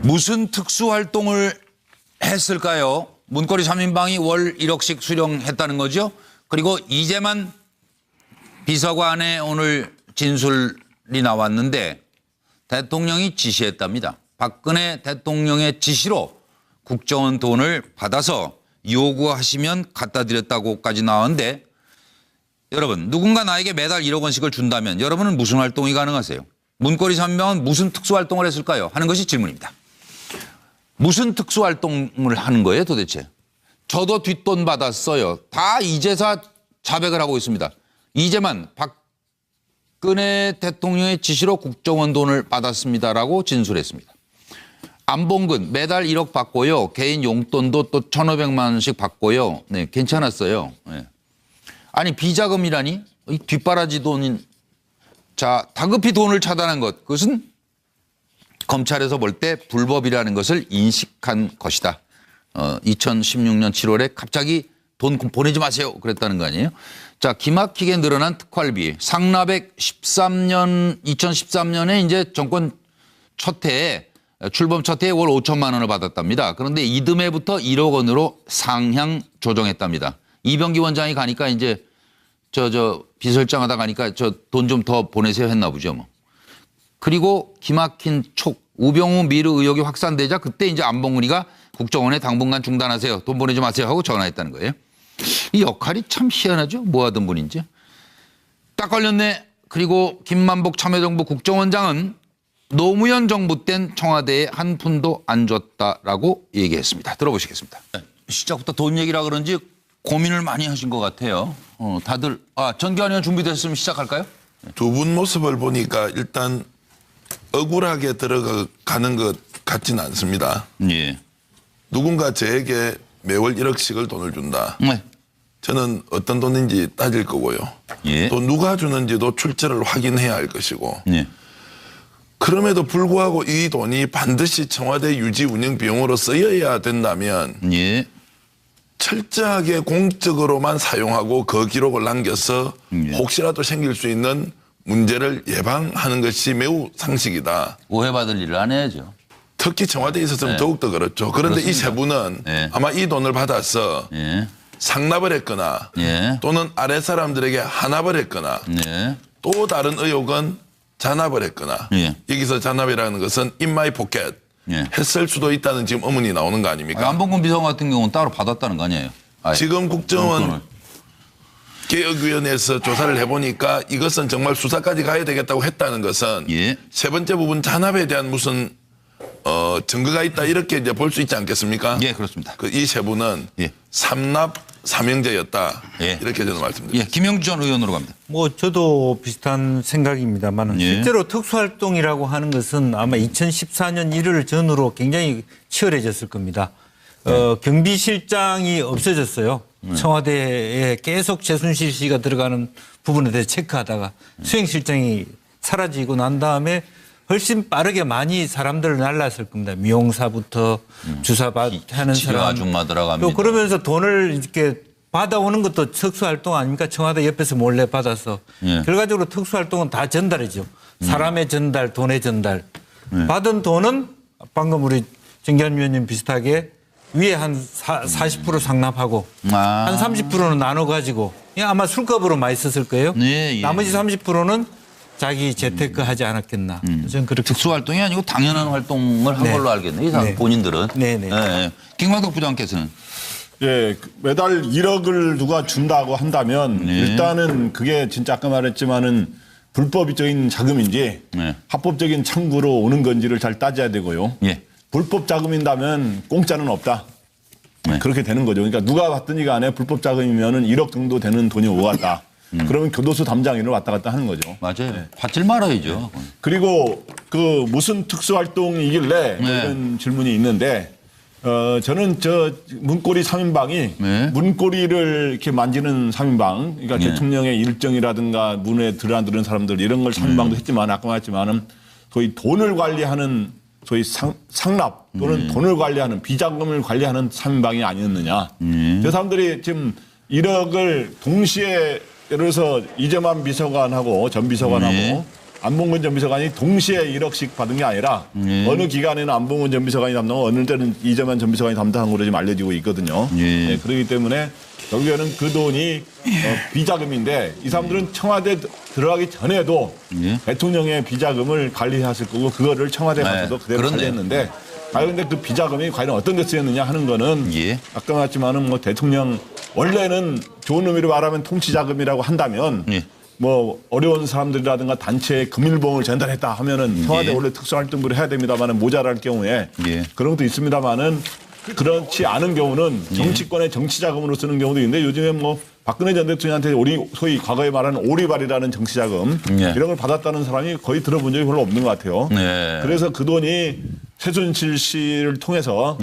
무슨 특수활동을 했을까요? 문고리 3인방이 월 1억씩 수령했다는 거죠. 그리고 이재만 비서관의 오늘 진술이 나왔는데 대통령이 지시했답니다. 박근혜 대통령의 지시로 국정원 돈을 받아서 요구하시면 갖다 드렸다고까지 나왔는데 여러분 누군가 나에게 매달 1억 원씩을 준다면 여러분은 무슨 활동이 가능하세요? 문고리 3인방은 무슨 특수활동을 했을까요? 하는 것이 질문입니다. 무슨 특수활동을 하는 거예요 도대체? 저도 뒷돈 받았어요. 다 이제사 자백을 하고 있습니다. 이제만 박근혜 대통령의 지시로 국정원 돈을 받았습니다라고 진술했습니다. 안봉근 매달 1억 받고요. 개인 용돈도 또 1,500만 원씩 받고요. 네, 괜찮았어요. 네. 아니 비자금이라니? 이 뒷바라지 돈인. 자, 다급히 돈을 차단한 것. 그것은 검찰에서 볼 때 불법이라는 것을 인식한 것이다. 2016년 7월에 갑자기 돈 보내지 마세요. 그랬다는 거 아니에요? 자, 기막히게 늘어난 특활비. 상납액 2013년에 이제 정권 첫 해에 출범 첫 해에 월 5천만 원을 받았답니다. 그런데 이듬해부터 1억 원으로 상향 조정했답니다. 이병기 원장이 가니까 이제 저 비서실장 하다 가니까 저 돈 좀 더 보내세요 했나 보죠 뭐. 그리고 기막힌 촉 우병우 미르 의혹이 확산되자 그때 이제 안봉근이가 국정원에 당분간 중단하세요. 돈 보내지 마세요 하고 전화했다는 거예요. 이 역할이 참 희한하죠. 뭐 하던 분인지. 딱 걸렸네. 그리고 김만복 참여정부 국정원장은 노무현 정부 땐 청와대에 한 푼도 안 줬다라고 얘기했습니다. 들어보시겠습니다. 시작부터 돈 얘기라 그런지 고민을 많이 하신 것 같아요. 다들 전기환 의원 준비됐으면 시작할까요? 두 분 모습을 보니까 일단 억울하게 들어가는 것 같지는 않습니다. 예. 누군가 저에게 매월 1억씩을 돈을 준다. 네. 저는 어떤 돈인지 따질 거고요. 예. 또 누가 주는지도 출처를 확인해야 할 것이고. 예. 그럼에도 불구하고 이 돈이 반드시 청와대 유지 운영 비용으로 쓰여야 된다면 예. 철저하게 공적으로만 사용하고 그 기록을 남겨서 혹시라도 생길 수 있는 문제를 예방하는 것이 매우 상식이다. 오해받을 일을 안 해야죠. 특히 청와대에 있어서는 더욱더 그렇죠. 그런데 이 세 분은 아마 이 돈을 받아서 상납을 했거나 또는 아래 사람들에게 한압을 했거나 또 다른 의혹은 잔압을 했거나 여기서 잔압이라는 것은 in my pocket 했을 수도 있다는 지금 의문이 나오는 거 아닙니까? 안봉근 비서관 같은 경우는 따로 받았다는 거 아니에요? 지금 국정원 개혁위원회에서 조사를 해보니까 이것은 정말 수사까지 가야 되겠다고 했다는 것은 세 번째 부분 잔압에 대한 무슨 증거가 있다 이렇게 이제 볼 수 있지 않겠습니까? 예, 그렇습니다. 이 세 분은 삼납 삼형제였다 이렇게 저는 말씀드립니다. 예, 김영주 전 의원으로 갑니다. 뭐 저도 비슷한 생각입니다만 실제로 특수활동이라고 하는 것은 아마 2014년 1월 전후로 굉장히 치열해졌을 겁니다. 경비실장이 없어졌어요. 청와대에 계속 최순실 씨가 들어가는 부분에 대해서 체크하다가 수행실장이 사라지고 난 다음에 훨씬 빠르게 많이 사람들을 날랐을 겁니다. 미용사부터 주사하는 사람. 아줌마 들어갑니다. 또 그러면서 돈을 이렇게 받아오는 것도 특수활동 아닙니까? 청와대 옆에서 몰래 받아서. 결과적으로 특수활동은 다 전달이죠. 사람의 전달, 돈의 전달. 받은 돈은 방금 우리 정기환 위원님 비슷하게 위에 한 40% 상납하고 한 30%는 나눠가지고 아마 술값으로 많이 썼을 거예요. 나머지 30%는 자기 재테크 하지 않았겠나. 저는 그렇게 특수활동이 아니고 당연한 활동을 한 걸로 알겠네요. 이 본인들은. 김광덕 부장께서는. 예, 매달 1억을 누가 준다고 한다면 일단은 그게 진짜 아까 말했지만은 불법적인 자금인지 합법적인 창구로 오는 건지를 잘 따져야 되고요. 불법 자금인다면 공짜는 없다. 그렇게 되는 거죠. 그러니까 누가 받든지 간에 불법 자금이면은 1억 정도 되는 돈이 오갔다. 그러면 교도소 담장인을 왔다 갔다 하는 거죠. 맞아요. 받질 말아야죠. 그리고 그 무슨 특수활동이길래 이런 질문이 있는데 저는 저 문고리 3인방이 문고리를 이렇게 만지는 3인방 그러니까 대통령의 일정이라든가 문에 들어드는 사람들 이런 걸 3인방도 했지만 아까 말했지만은 소위 돈을 관리하는 소위 상납 또는 돈을 관리하는 비자금을 관리하는 3인방이 아니었느냐. 저 사람들이 지금 1억을 동시에 예를 들어서 이재만 비서관하고 전 비서관하고 안봉근 전 비서관이 동시에 1억씩 받은 게 아니라 어느 기간에는 안봉근 전 비서관이 담당하고 어느 때는 이재만 전 비서관이 담당한 걸로 지금 알려지고 있거든요. 네, 그렇기 때문에 결국에는 그 돈이 비자금인데 이 사람들은 청와대 들어가기 전에도 대통령의 비자금을 관리했을 거고 그거를 청와대 가서도 그대로 그렇네요. 관리했는데 그런데 그 비자금이 과연 어떤 데 쓰였느냐 하는 거는 아까 말했지만은 뭐 대통령 원래는 좋은 의미로 말하면 통치자금이라고 한다면 뭐 어려운 사람들이라든가 단체에 금일봉을 전달했다 하면은 청와대 원래 특수활동부를 해야 됩니다만은 모자랄 경우에 그런 것도 있습니다만은 그렇지 않은 경우는 정치권의 정치자금으로 쓰는 경우도 있는데 요즘에 뭐 박근혜 전 대통령한테 소위 과거에 말하는 오리발이라는 정치자금 이런 걸 받았다는 사람이 거의 들어본 적이 별로 없는 것 같아요. 그래서 그 돈이 최순실 씨를 통해서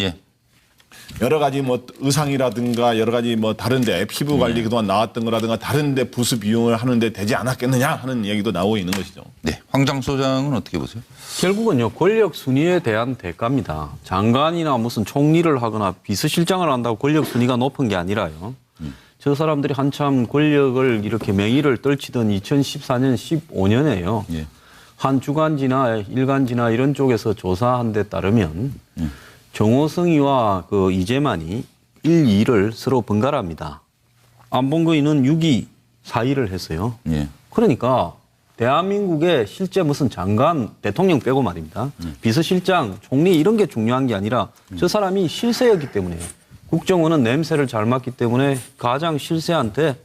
여러 가지 뭐 의상이라든가 여러 가지 뭐 다른데 피부 관리 그동안 나왔던 거라든가 다른데 부수 비용을 하는데 되지 않았겠느냐 하는 얘기도 나오고 있는 것이죠. 네, 황장 소장은 어떻게 보세요? 결국은요 권력 순위에 대한 대가입니다. 장관이나 무슨 총리를 하거나 비서실장을 한다고 권력 순위가 높은 게 아니라요. 저 사람들이 한참 권력을 이렇게 명의를 떨치던 2014년 15년에요. 한 주간지나 일간지나 이런 쪽에서 조사한 데 따르면 정호성이와 그 이재만이 1, 2를 서로 번갈아합니다. 안봉근이는 6위 4위를 했어요. 그러니까 대한민국의 실제 무슨 장관, 대통령 빼고 말입니다. 비서실장, 총리 이런 게 중요한 게 아니라 저 사람이 실세였기 때문에 국정원은 냄새를 잘 맡기 때문에 가장 실세한테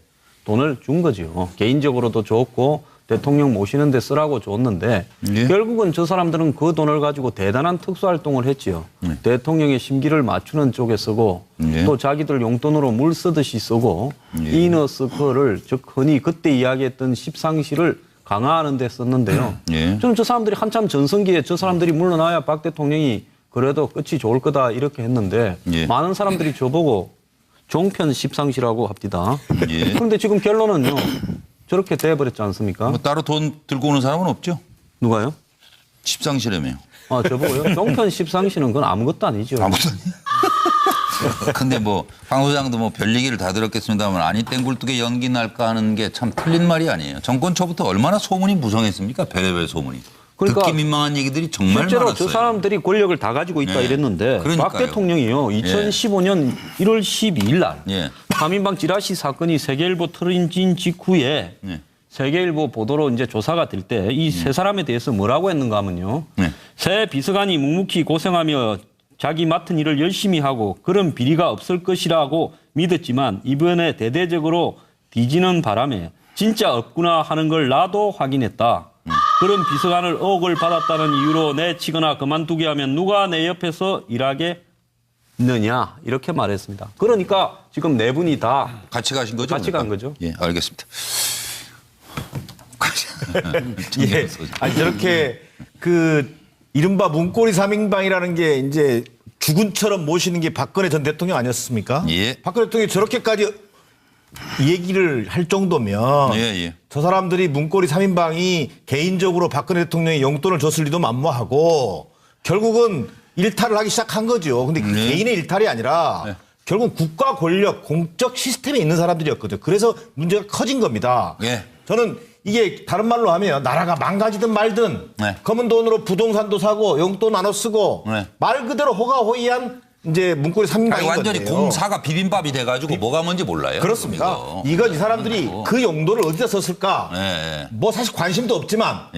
돈을 준 거죠. 개인적으로도 줬고 대통령 모시는 데 쓰라고 줬는데 결국은 저 사람들은 그 돈을 가지고 대단한 특수활동을 했지요. 대통령의 심기를 맞추는 쪽에 쓰고 또 자기들 용돈으로 물 쓰듯이 쓰고 이너서클을 즉 흔히 그때 이야기했던 십상시를 강화하는 데 썼는데요. 저는 저 사람들이 한참 전성기에 저 사람들이 물러나야 박 대통령이 그래도 끝이 좋을 거다 이렇게 했는데 많은 사람들이 저보고 종편 십상시라고 합니다. 그런데 지금 결론은요. 저렇게 돼버렸지 않습니까? 뭐 따로 돈 들고 오는 사람은 없죠? 누가요? 십상시라며요. 아, 저보고요? 종편 십상시는 그건 아무것도 아니죠. 아무것도 아니에요. 근데 뭐 황 소장도 뭐 별 얘기를 다 들었겠습니다만 아니 땡굴뚝에 연기 날까 하는 게 참 틀린 말이 아니에요. 정권 초부터 얼마나 소문이 무성했습니까? 별의별 소문이. 그러니까 듣기 민망한 얘기들이 정말 실제로 많았어요. 저 사람들이 권력을 다 가지고 있다 이랬는데 그러니까요. 박 대통령이요. 2015년 1월 12일 날 3인방 찌라시 사건이 세계일보 틀어진 직후에 세계일보 보도로 이제 조사가 될 때 이 세 사람에 대해서 뭐라고 했는가 하면요. 새 비서관이 묵묵히 고생하며 자기 맡은 일을 열심히 하고 그런 비리가 없을 것이라고 믿었지만 이번에 대대적으로 뒤지는 바람에 진짜 없구나 하는 걸 나도 확인했다. 그런 비서관을 억을 받았다는 이유로 내치거나 그만두게 하면 누가 내 옆에서 일하게 있느냐 이렇게 말했습니다. 그러니까 지금 네 분이 다 같이 가신 거죠? 같이 간 거죠. 예, 알겠습니다. 예. 아니 저렇게 그 이른바 문고리 3인방이라는 게 이제 주군처럼 모시는 게 박근혜 전 대통령 아니었습니까? 박근혜 대통령이 저렇게까지 얘기를 할 정도면 저 사람들이 문고리 3인방이 개인적으로 박근혜 대통령이 용돈을 줬을 리도 만무하고 결국은 일탈을 하기 시작한 거죠. 근데 개인의 일탈이 아니라 결국 국가 권력, 공적 시스템에 있는 사람들이었거든요. 그래서 문제가 커진 겁니다. 저는 이게 다른 말로 하면 나라가 망가지든 말든 검은 돈으로 부동산도 사고 용돈 나눠 쓰고 말 그대로 호가호위한 이제 문고리 3인방인 완전히 건데요. 공사가 비빔밥이 돼가지고 뭐가 뭔지 몰라요. 그렇습니다. 이건 이 사람들이 그 용도를 어디다 썼을까? 뭐 사실 관심도 없지만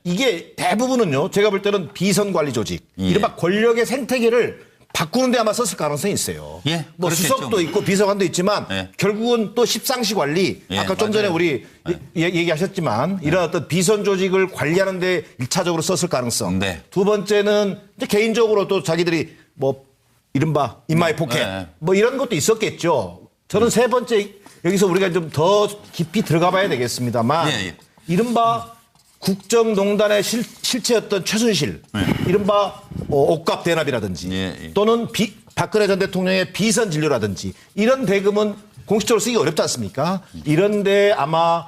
이게 대부분은요. 제가 볼 때는 비선 관리 조직, 이른바 권력의 생태계를 바꾸는 데 아마 썼을 가능성이 있어요. 뭐 그렇겠죠. 수석도 있고 비서관도 있지만 결국은 또 십상시 관리, 아까 좀 전에 우리 얘기하셨지만 이런 어떤 비선 조직을 관리하는 데 1차적으로 썼을 가능성. 두 번째는 이제 개인적으로 또 자기들이 뭐 이른바 인마이 포켓 뭐 이런 것도 있었겠죠. 저는 세 번째 여기서 우리가 좀 더 깊이 들어가 봐야 되겠습니다만 이른바 국정농단의 실체였던 최순실 이른바 옥갑 대납이라든지 또는 박근혜 전 대통령의 비선 진료라든지 이런 대금은 공식적으로 쓰기 어렵지 않습니까? 이런데 아마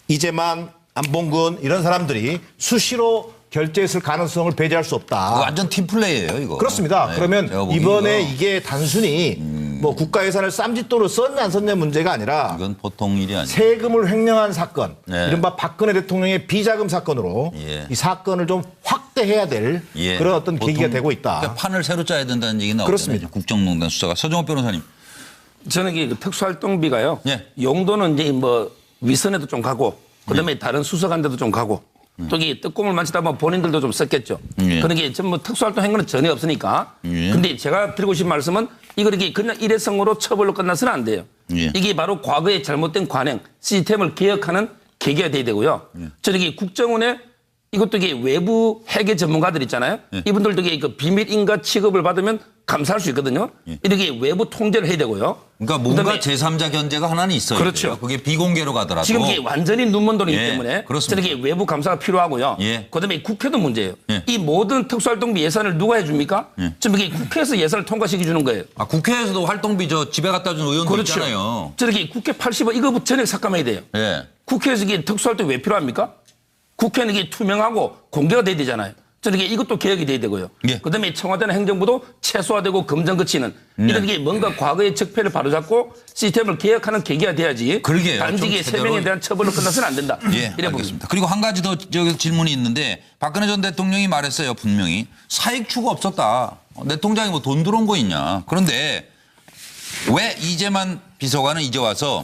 이재만, 안봉근 이런 사람들이 수시로 결제했을 가능성을 배제할 수 없다. 완전 팀플레이예요, 이거. 그렇습니다. 그러면 이번에 이게 단순히 뭐 국가 예산을 쌈짓돈으로 썼냐 안 썼냐 문제가 아니라 이건 보통 일이 아니에요. 세금을 횡령한 사건, 네. 이른바 박근혜 대통령의 비자금 사건으로 예. 이 사건을 좀 확대해야 될 예. 그런 어떤 보통 계기가 되고 있다. 그러니까 판을 새로 짜야 된다는 얘기 나오잖아요. 그렇습니다. 국정농단 수사가. 서정호 변호사님. 저는 이게 특수활동비가요. 예. 용도는 이제 뭐 위선에도 좀 가고 그다음에 다른 수사관들도 좀 가고 또 이게 떡고물 많치다 보면 본인들도 좀 썼겠죠. 그런 게 전부 특수활동 한 거는 전혀 없으니까. 근데 제가 드리고 싶은 말씀은 이걸 이게 그냥 일회성으로 처벌로 끝나서는 안 돼요. 이게 바로 과거의 잘못된 관행, 시스템을 개혁하는 계기가 돼야 되고요. 저는 이게 국정원에 이것도 이게 외부 회계 전문가들 있잖아요. 이분들도 이게 그 비밀 인가 취급을 받으면 감사할 수 있거든요. 이렇게 외부 통제를 해야 되고요. 그러니까 뭔가 그다음에 제3자 견제가 하나는 있어요. 그렇죠. 그게 비공개로 가더라도. 지금 이게 완전히 눈먼 돈이기 예, 때문에 그렇습니다. 저는 이게 외부 감사가 필요하고요. 예. 그다음에 국회도 문제예요. 예. 이 모든 특수활동비 예산을 누가 해줍니까? 지금 이게 국회에서 예산을 통과시켜 주는 거예요. 아, 국회에서도 활동비 저 집에 갖다 준 의원도 그렇죠. 있잖아요. 저렇게 국회 80억 이거 전액 삭감해야 돼요. 예. 국회에서 이게 특수활동이 왜 필요합니까? 국회는 이게 투명하고 공개가 돼야 되잖아요. 저렇게 이것도 개혁이 돼야 되고요. 예. 그다음에 청와대나 행정부도 최소화되고 검증 거치는 이런 게 뭔가 과거의 적폐를 바로잡고 시스템을 개혁하는 계기가 돼야지. 그러게요. 단지 좀 이게 세 명에 제대로- 대한 처벌로 끝나서는 안 된다. 예, 이래 봅니다. 알겠습니다. 그리고 한 가지 더 저기 질문이 있는데 박근혜 전 대통령이 말했어요. 분명히 사익 추구 없었다. 내 통장에 뭐 돈 들어온 거 있냐. 그런데 왜 이재만 비서관은 이제 와서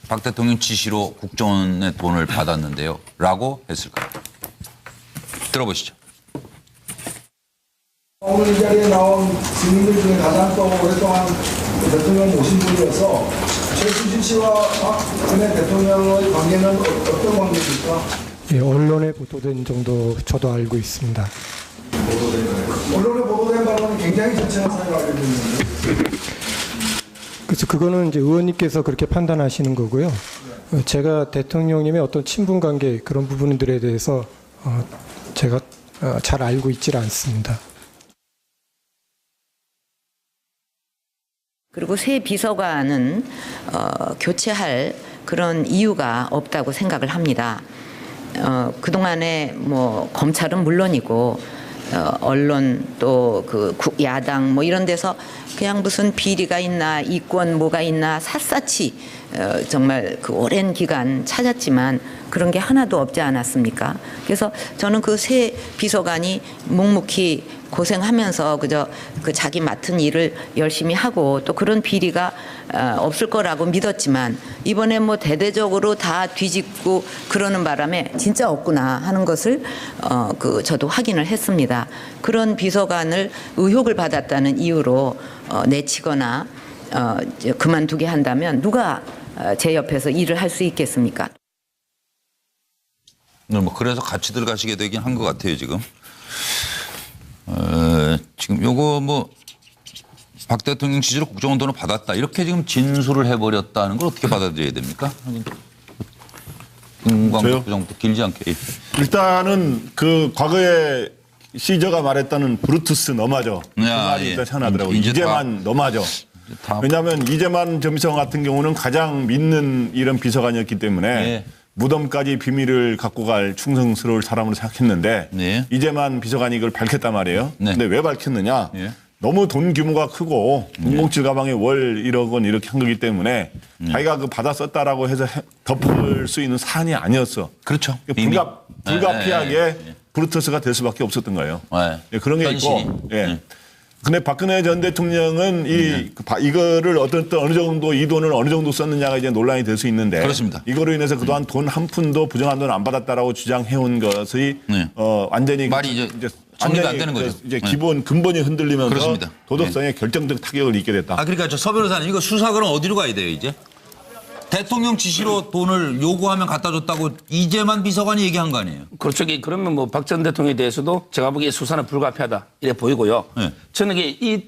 박 대통령 지시로 국정원의 돈을 받았는데요. 라고 했을까요? 들어보시죠. 오늘 이 자리에 나온 증인들 중에 가장 또 오랫동안 대통령 모신 분이어서 최순실 씨와 박근혜 대통령의 관계는 어떤 관계입니까? 예, 언론에 보도된 정도 저도 알고 있습니다. 언론에 보도된 바로는 굉장히 절친한 사이로 알려져 있는데 그래서 그거는 이제 의원님께서 그렇게 판단하시는 거고요. 제가 대통령님의 어떤 친분 관계 그런 부분들에 대해서 제가 잘 알고 있질 않습니다. 그리고 새 비서관은 교체할 그런 이유가 없다고 생각을 합니다. 그동안에 뭐 검찰은 물론이고 언론 또 그 야당 뭐 이런 데서 그냥 무슨 비리가 있나 이권 뭐가 있나 샅샅이 정말 그 오랜 기간 찾았지만 그런 게 하나도 없지 않았습니까? 그래서 저는 그 새 비서관이 묵묵히 고생하면서 그저 그 자기 맡은 일을 열심히 하고 또 그런 비리가 없을 거라고 믿었지만 이번에 뭐 대대적으로 다 뒤집고 그러는 바람에 진짜 없구나 하는 것을 그 저도 확인을 했습니다. 그런 비서관을 의혹을 받았다는 이유로 내치거나 그만두게 한다면 누가 제 옆에서 일을 할 수 있겠습니까? 뭐 그래서 같이 들어가시게 되긴 한 것 같아요 지금. 지금 요거 뭐 박 대통령 지지로 국정원 돈을 받았다 이렇게 지금 진술을 해버렸다는 걸 어떻게 받아들여야 됩니까? 저요? 부정부터 길지 않게. 일단은 그 과거에 시저가 말했다는 브루투스 너마저 그 말이 예. 일단 생각나더라고요. 이제 이재만 너마저. 다 왜냐하면 이재만 전 비서관 같은 경우는 가장 믿는 이런 비서관이었기 때문에 예. 무덤까지 비밀을 갖고 갈 충성스러울 사람으로 생각했는데 네. 이재만 비서관이 이걸 밝혔단 말이에요. 네. 근데 왜 밝혔느냐? 예. 너무 돈 규모가 크고 007 가방에 월 1억 원 이렇게 한 거기 때문에 자기가 그 받아 썼다라고 해서 덮을 수 있는 사안이 아니었어. 그렇죠. 이미. 불가피하게 브루터스가 될 수밖에 없었던 거예요. 네. 예, 그런 게 현실이. 있고. 예. 근데 박근혜 전 대통령은 이거를 어느 정도 이 돈을 어느 정도 썼느냐가 이제 논란이 될 수 있는데. 그렇습니다. 이거로 인해서 그동안 돈 한 푼도 부정한 돈 안 받았다라고 주장해온 것이 네. 완전히 말이 이제 정리가 안 되는 거죠. 이제 네. 기본 근본이 흔들리면서 그렇습니다. 도덕성에 결정적 타격을 입게 됐다. 아 그러니까 저 서 변호사님 이거 수사 그럼 어디로 가야 돼요 이제? 대통령 지시로 돈을 요구하면 갖다 줬다고 이재만 비서관이 얘기한 거 아니에요? 그렇죠. 그러면 뭐 박 전 대통령에 대해서도 제가 보기에 수사는 불가피하다 이래 보이고요. 네. 저는 이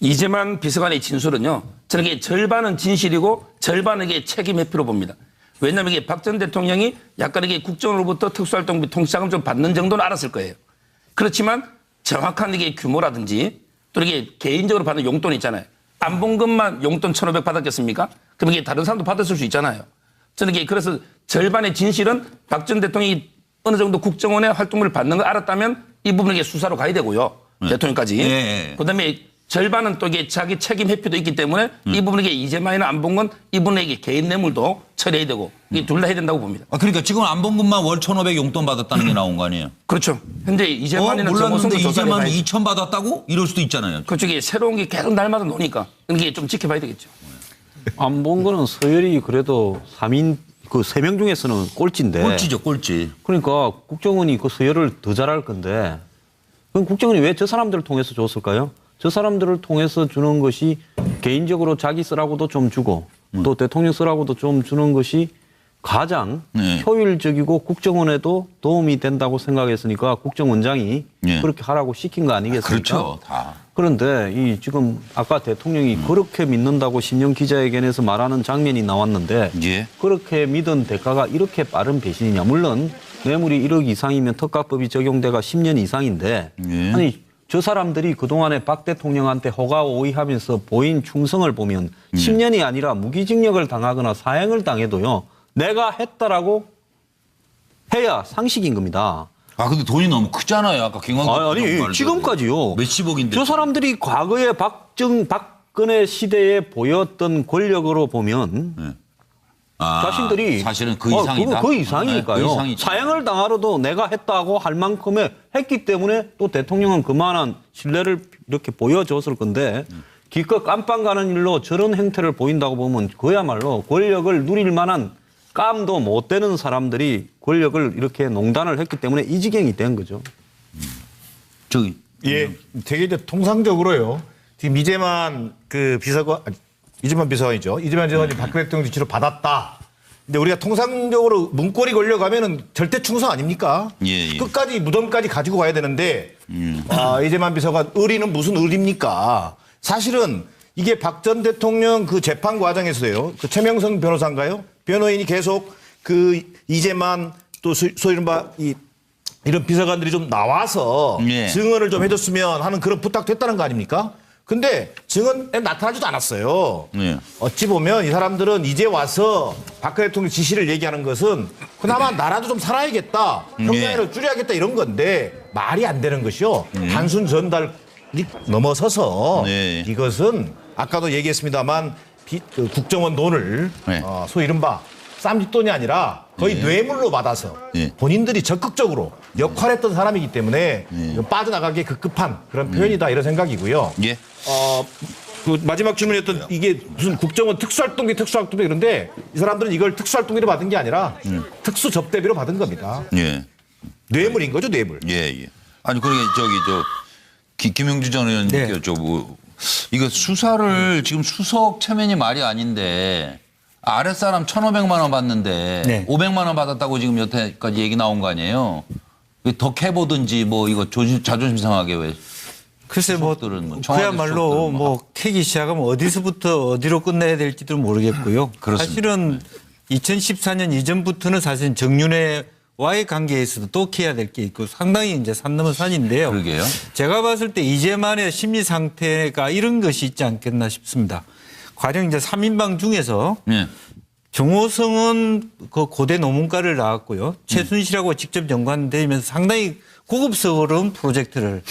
이재만 비서관의 진술은요. 저는 이게 절반은 진실이고 절반은 이게 책임 회피로 봅니다. 왜냐하면 이게 박 전 대통령이 약간 이게 국정으로부터 특수활동비 통치자금 좀 받는 정도는 알았을 거예요. 그렇지만 정확한 이게 규모라든지 또 이게 개인적으로 받는 용돈 있잖아요. 안 본 것만 용돈 1,500 받았겠습니까? 그럼 이게 다른 사람도 받았을 수 있잖아요. 저는 이게 그래서 절반의 진실은 박 전 대통령이 어느 정도 국정원의 활동을 받는 걸 알았다면 이 부분에 수사로 가야 되고요. 대통령까지. 예. 그다음에 절반은 또 이게 자기 책임 회피도 있기 때문에 이 부분에 이재만이나 안봉근 이분에게 개인 뇌물도 처리해야 되고 이게 둘 다 해야 된다고 봅니다. 그러니까 지금 안봉근만 월 1,500 용돈 받았다는 게 나온 거 아니에요? 그렇죠. 현재 이재만이나 몰랐는데 이재만 이 2천 받았다고? 이럴 수도 있잖아요. 그쪽에 새로운 게 계속 날마다 노니까 이게 좀 지켜봐야 되겠죠. 안봉근은 서열이 그래도 3인 그 3명 중에서는 꼴찌인데. 꼴찌죠, 꼴찌. 그러니까 국정원이 그 서열을 더 잘할 건데 그럼 국정원이 왜 저 사람들을 통해서 줬을까요? 저 사람들을 통해서 주는 것이 개인적으로 자기 쓰라고도 좀 주고 또 대통령 쓰라고도 좀 주는 것이 가장 효율적이고 국정원에도 도움이 된다고 생각했으니까 국정원장이 그렇게 하라고 시킨 거 아니겠습니까? 그렇죠. 다. 그런데 이 지금 아까 대통령이 그렇게 믿는다고 신년 기자회견에서 말하는 장면이 나왔는데 그렇게 믿은 대가가 이렇게 빠른 배신이냐. 물론 뇌물이 1억 이상이면 특가법이 적용돼가 10년 이상인데 아니 저 사람들이 그동안에 박 대통령한테 허가오의하면서 보인 충성을 보면 10년이 아니라 무기징역을 당하거나 사형을 당해도요. 내가 했다라고 해야 상식인 겁니다. 근데 돈이 너무 크잖아요. 아까 김광석 아니 지금까지요. 몇십억인데. 저 사람들이 과거에 박근혜 시대에 보였던 권력으로 보면 자신들이 사실은 그 이상이다. 그 이상이니까요. 그 이상이죠. 사형을 당하러도 내가 했다고 할 만큼의 했기 때문에 또 대통령은 그만한 신뢰를 이렇게 보여줬을 건데 기껏 깜빵 가는 일로 저런 행태를 보인다고 보면 그야말로 권력을 누릴 만한 깜도 못 되는 사람들이 권력을 이렇게 농단을 했기 때문에 이 지경이 된 거죠. 저기 되게 이제 통상적으로요. 지금 이재만 그 비서관 이재만 비서관이죠. 이재만 비서관이 박근혜 대통령 지시를 받았다. 근데 우리가 통상적으로 문고리 걸려가면은 절대 충성 아닙니까? 끝까지 무덤까지 가지고 가야 되는데 이재만 비서관 의리는 무슨 의리입니까? 사실은 이게 박 전 대통령 그 재판 과정에서요. 그 최명성 변호사인가요? 변호인이 계속 그 이재만 또 소위 이른바 이런 비서관들이 좀 나와서 증언을 좀 해줬으면 하는 그런 부탁도 했다는 거 아닙니까? 근데 증언에 나타나지도 않았어요. 어찌 보면 이 사람들은 이제 와서 박근혜 대통령 지시를 얘기하는 것은 그나마 나라도 좀 살아야겠다. 형량을 줄여야겠다 이런 건데 말이 안 되는 것이요. 단순 전달이 넘어서서 이것은 아까도 얘기했습니다만 그 국정원 돈을 소위 이른바 쌈짓돈이 아니라 거의 뇌물로 받아서 본인들이 적극적으로 역할했던 사람이기 때문에 빠져나가기에 급급한 그런 표현이다 이런 생각이고요. 그 마지막 질문이었던 이게 무슨 국정원 특수활동비 이런데 이 사람들은 이걸 특수활동비로 받은 게 아니라 특수접대비로 받은 겁니다. 뇌물인 거죠, 뇌물. 아니 그러게 김용주 전 의원님께 여쭤보고 이거 수사를 지금 수석 체면이 말이 아닌데 아랫사람 1,500만 원 받는데 500만 원 받았다고 지금 여태까지 얘기 나온 거 아니에요? 더 캐보든지 뭐 이거 자존심 상하게 왜? 글쎄 그야말로 캐기 시작하면 어디서부터 어디로 끝내야 될지도 모르겠고요. 사실은 2014년 이전부터는 사실 정윤회와의 관계에서도 또 캐야 될 게 있고 상당히 이제 산 넘은 산인데요. 그러게요. 제가 봤을 때 이재만의 심리 상태가 이런 것이 있지 않겠나 싶습니다. 가령 이제 3인방 중에서 정호성은 그 고대 논문과를 나왔고요. 최순실하고 직접 연관되면서 상당히 고급스러운 프로젝트를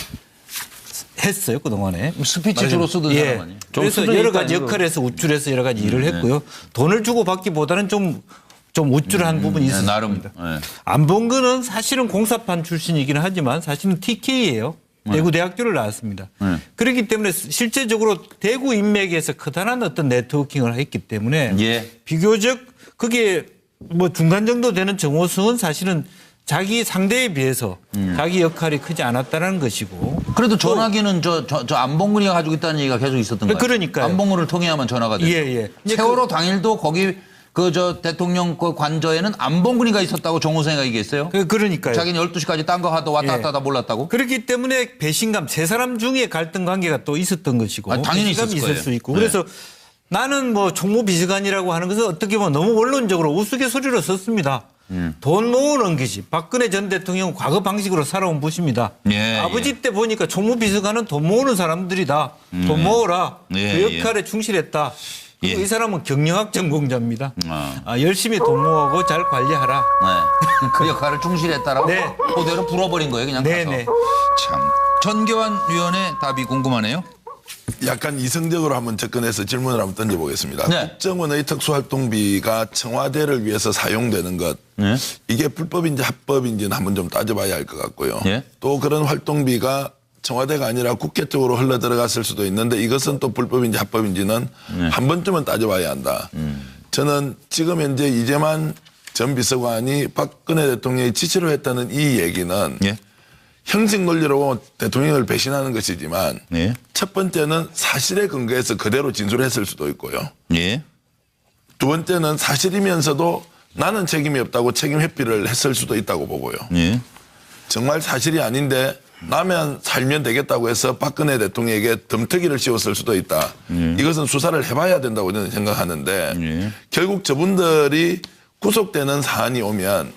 했어요, 그동안에. 스피치 주로 쓰던 사람 아니에요? 그래서 여러 가지 역할에서 우쭐해서 여러 가지 일을 했고요. 돈을 주고 받기보다는 좀 우쭐한 부분이 있었습니다. 안봉근은 사실은 공사판 출신이기는 하지만 사실은 TK예요. 대구대학교를 나왔습니다. 그렇기 때문에 실제적으로 대구 인맥에서 커다란 어떤 네트워킹을 했기 때문에 비교적 그게 뭐 중간 정도 되는 정호성은 사실은 자기 상대에 비해서 자기 역할이 크지 않았다는 것이고. 그래도 전화기는 저 안봉근이가 가지고 있다는 얘기가 계속 있었던 거예요. 그러니까요. 안봉근을 통해야만 전화가 되죠. 세월호 당일도 거기 대통령 관저에는 안봉근이가 있었다고 정호성이가 얘기했어요. 그러니까요. 자기는 12시까지 딴 거 하다 왔다 갔다 하다 몰랐다고. 그렇기 때문에 배신감, 세 사람 중에 갈등 관계가 또 있었던 것이고. 당연히 있을 수 있고. 그래서 나는 뭐 총무비서관이라고 하는 것은 어떻게 보면 너무 원론적으로 우스갯소리로 썼습니다. 돈 모으는 것이 박근혜 전 대통령은 과거 방식으로 살아온 것입니다. 아버지 때 보니까 총무비서관은 돈 모으는 사람들이다. 돈 모으라. 그 역할에 충실했다. 이 사람은 경영학 전공자입니다. 열심히 돈 모으고 잘 관리하라. 그 역할을 충실했다라고 그대로 불어버린 거예요. 그냥 가서. 참. 전교안 위원의 답이 궁금하네요. 약간 이성적으로 한번 접근해서 질문을 한번 던져보겠습니다. 네. 국정원의 특수활동비가 청와대를 위해서 사용되는 것, 네. 이게 불법인지 합법인지는 한번 좀 따져봐야 할 것 같고요. 네. 또 그런 활동비가 청와대가 아니라 국회 쪽으로 흘러 들어갔을 수도 있는데 이것은 또 불법인지 합법인지는 한 번쯤은 따져봐야 한다. 저는 지금 현재 이재만 전 비서관이 박근혜 대통령의 지시로 했다는 이 얘기는 예. 형식 논리로 대통령을 배신하는 것이지만 예. 첫 번째는 사실에 근거해서 그대로 진술했을 수도 있고요. 예. 두 번째는 사실이면서도 나는 책임이 없다고 책임 회피를 했을 수도 있다고 보고요. 예. 정말 사실이 아닌데 나만 살면 되겠다고 해서 박근혜 대통령에게 덤터기를 씌웠을 수도 있다. 이것은 수사를 해봐야 된다고 저는 생각하는데 결국 저분들이 구속되는 사안이 오면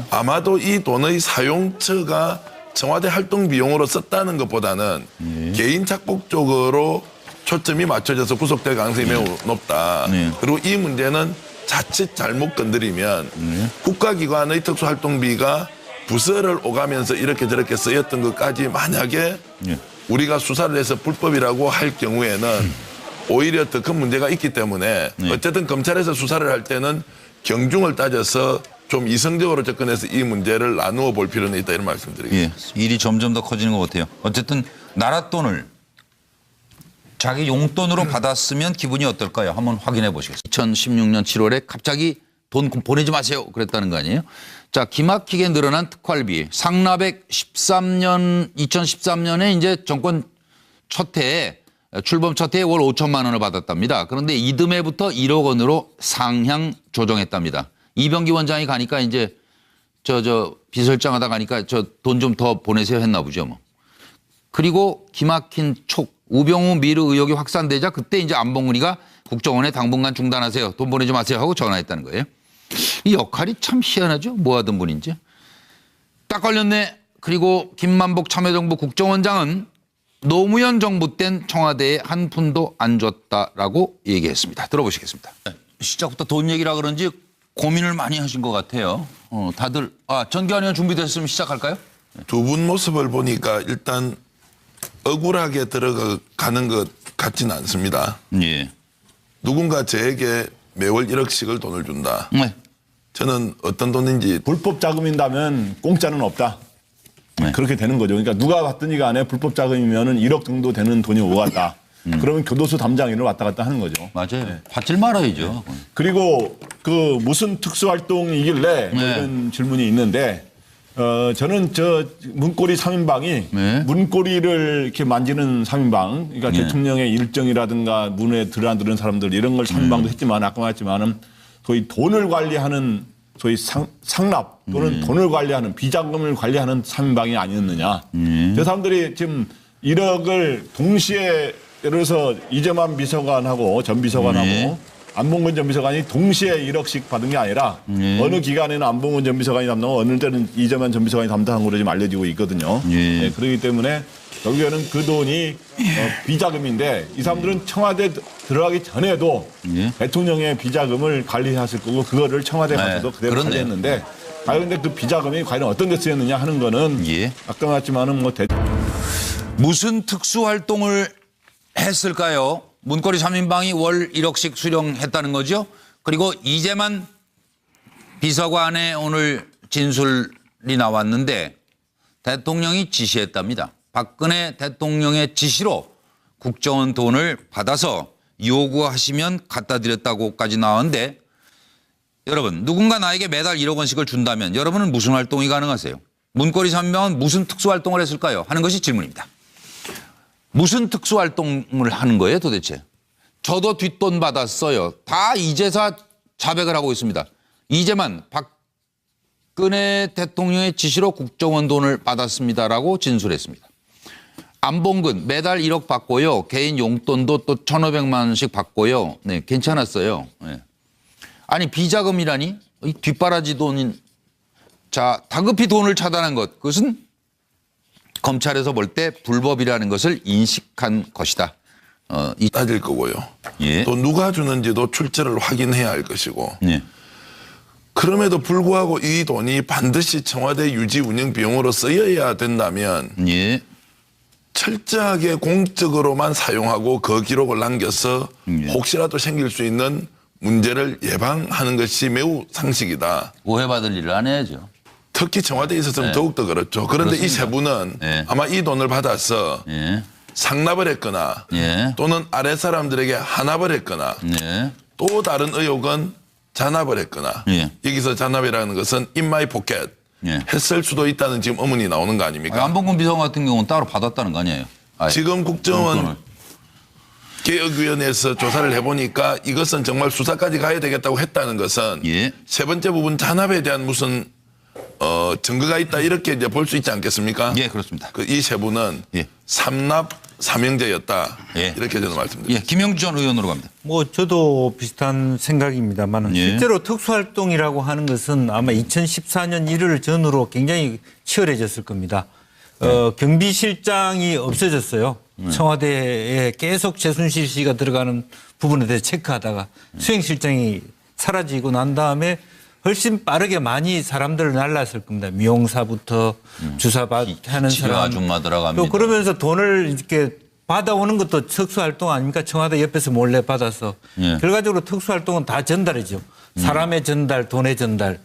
아마도 이 돈의 사용처가 청와대 활동 비용으로 썼다는 것보다는 개인 착복 쪽으로 초점이 맞춰져서 구속될 가능성이 매우 높다. 그리고 이 문제는 자칫 잘못 건드리면 국가기관의 특수활동비가 부서를 오가면서 이렇게 저렇게 쓰였던 것까지 만약에 우리가 수사를 해서 불법이라고 할 경우에는 오히려 더 큰 문제가 있기 때문에 어쨌든 검찰에서 수사를 할 때는 경중을 따져서 좀 이성적으로 접근해서 이 문제를 나누어 볼 필요는 있다 이런 말씀드리겠습니다. 예. 일이 점점 더 커지는 것 같아요. 어쨌든 나라 돈을 자기 용돈으로 받았으면 기분이 어떨까요? 한번 확인해 보시겠습니다. 2016년 7월에 갑자기 돈 보내지 마세요 그랬다는 거 아니에요? 자, 기막히게 늘어난 특활비. 상납액 2013년에 이제 정권 첫 해에 출범 첫 해에 월 5천만 원을 받았답니다. 그런데 이듬해부터 1억 원으로 상향 조정했답니다. 이병기 원장이 가니까 이제 비서실장 하다 가니까 저 돈 좀 더 보내세요 했나 보죠 뭐. 그리고 기막힌 촉 우병우 미르 의혹이 확산되자 그때 이제 안봉근이가 국정원에 당분간 중단하세요. 돈 보내지 마세요 하고 전화했다는 거예요. 이 역할이 참 희한하죠. 뭐 하던 분인지. 딱 걸렸네. 그리고 김만복 참여정부 국정원장은 노무현 정부 땐 청와대에 한 푼도 안 줬다라고 얘기했습니다. 들어보시겠습니다. 시작부터 돈 얘기라 그런지 고민을 많이 하신 것 같아요. 다들 전기환 의원 준비됐으면 시작할까요? 두 분 모습을 보니까 일단 억울하게 들어가는 것 같지는 않습니다. 예. 누군가 저에게 매월 1억씩을 돈을 준다. 네. 저는 어떤 돈인지 불법 자금인다면 공짜는 없다. 네. 그렇게 되는 거죠. 그러니까 누가 받든지 간에 불법 자금이면은 1억 정도 되는 돈이 오갔다. 그러면 교도소 담장인을 왔다 갔다 하는 거죠. 맞아요. 네. 받질 말아야죠. 그리고 그 무슨 특수활동이길래 네. 이런 질문이 있는데 저는 저 문고리 3인방이 네. 문고리를 이렇게 만지는 3인방 그러니까 네. 대통령의 일정이라든가 문에 들어드는 사람들 이런 걸 3인방도 했지만 아까 말했지만은 소위 돈을 관리하는 소위 상납 또는 돈을 관리하는 비자금을 관리하는 3인방이 아니었느냐. 저 사람들이 지금 1억을 동시에 예를 들어서 이재만 비서관하고 전 비서관하고 안봉근 전 비서관이 동시에 1억씩 받은 게 아니라 어느 기간에는 안봉근 전 비서관이 담당하고 어느 때는 이재만 전 비서관이 담당한 걸로 지금 알려지고 있거든요. 네, 그렇기 때문에 결국에는 그 돈이 비자금인데 이 사람들은 청와대 들어가기 전에도 대통령의 비자금을 관리했을 거고 그거를 청와대 가서도 그대로 관리했는데 근데 그 비자금이 과연 어떤 데 쓰였느냐 하는 거는 아까 말했지만은 뭐 무슨 특수활동을 했을까요? 문고리 3인방이 월 1억씩 수령했다는 거죠. 그리고 이재만 비서관의 오늘 진술이 나왔는데 대통령이 지시했답니다. 박근혜 대통령의 지시로 국정원 돈을 받아서 요구하시면 갖다 드렸다고까지 나왔는데 여러분 누군가 나에게 매달 1억 원씩을 준다면 여러분은 무슨 활동이 가능하세요? 문고리 3인방은 무슨 특수활동을 했을까요? 하는 것이 질문입니다. 무슨 특수활동을 하는 거예요 도대체? 저도 뒷돈 받았어요. 다 이제사 자백을 하고 있습니다. 이제만 박근혜 대통령의 지시로 국정원 돈을 받았습니다라고 진술했습니다. 안봉근 매달 1억 받고요. 개인 용돈도 또 1,500만 원씩 받고요. 네, 괜찮았어요. 네. 아니 비자금이라니? 이 뒷바라지 돈인. 자, 다급히 돈을 차단한 것. 그것은 검찰에서 볼 때 불법이라는 것을 인식한 것이다. 따질 거고요. 또 누가 주는지도 출처를 확인해야 할 것이고. 그럼에도 불구하고 이 돈이 반드시 청와대 유지 운영 비용으로 쓰여야 된다면 철저하게 공적으로만 사용하고 그 기록을 남겨서 혹시라도 생길 수 있는 문제를 예방하는 것이 매우 상식이다. 오해받을 일을 안 해야죠. 특히 청와대에 있어서는 더욱더 그렇죠. 그런데 이 세 분은 아마 이 돈을 받아서 상납을 했거나 또는 아래 사람들에게 한압을 했거나 또 다른 의혹은 잔압을 했거나 여기서 잔압이라는 것은 in my pocket 했을 수도 있다는 지금 의문이 나오는 거 아닙니까? 안봉근 비서관 같은 경우는 따로 받았다는 거 아니에요? 지금 국정원 개혁위원회에서 조사를 해보니까 이것은 정말 수사까지 가야 되겠다고 했다는 것은 세 번째 부분 잔압에 대한 무슨 증거가 있다 이렇게 이제 볼 수 있지 않겠습니까? 예, 그렇습니다. 이 세 분은 삼납 삼형제였다 이렇게 저는 말씀드립니다. 김영주 전 의원으로 갑니다. 뭐 저도 비슷한 생각입니다만 실제로 특수활동이라고 하는 것은 아마 2014년 1월 전후로 굉장히 치열해졌을 겁니다. 경비실장이 없어졌어요. 청와대에 계속 최순실 씨가 들어가는 부분에 대해 체크하다가 수행실장이 사라지고 난 다음에 훨씬 빠르게 많이 사람들을 날랐을 겁니다. 미용사부터 주사하는 사람. 아줌마 들어갑니다. 또 그러면서 돈을 이렇게 받아오는 것도 특수활동 아닙니까? 청와대 옆에서 몰래 받아서. 결과적으로 특수활동은 다 전달이죠. 사람의 전달, 돈의 전달.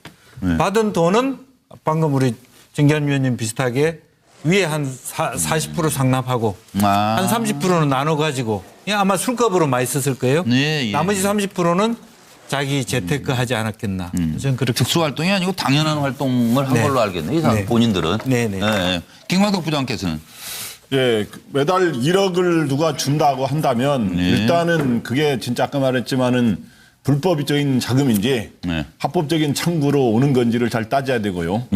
받은 돈은 방금 우리 정기환 위원님 비슷하게 위에 한 40% 상납하고 한 30%는 나눠가지고 아마 술값으로 많이 썼을 거예요. 나머지 30%는 자기 재테크 하지 않았겠나. 저는 그렇게 특수활동이 아니고 당연한 활동을 한 걸로 알겠네요. 이 사람 본인들은. 김광덕 부장께서는. 예, 매달 1억을 누가 준다고 한다면 일단은 그게 진짜 아까 말했지만은 불법적인 자금인지 합법적인 창구로 오는 건지를 잘 따져야 되고요.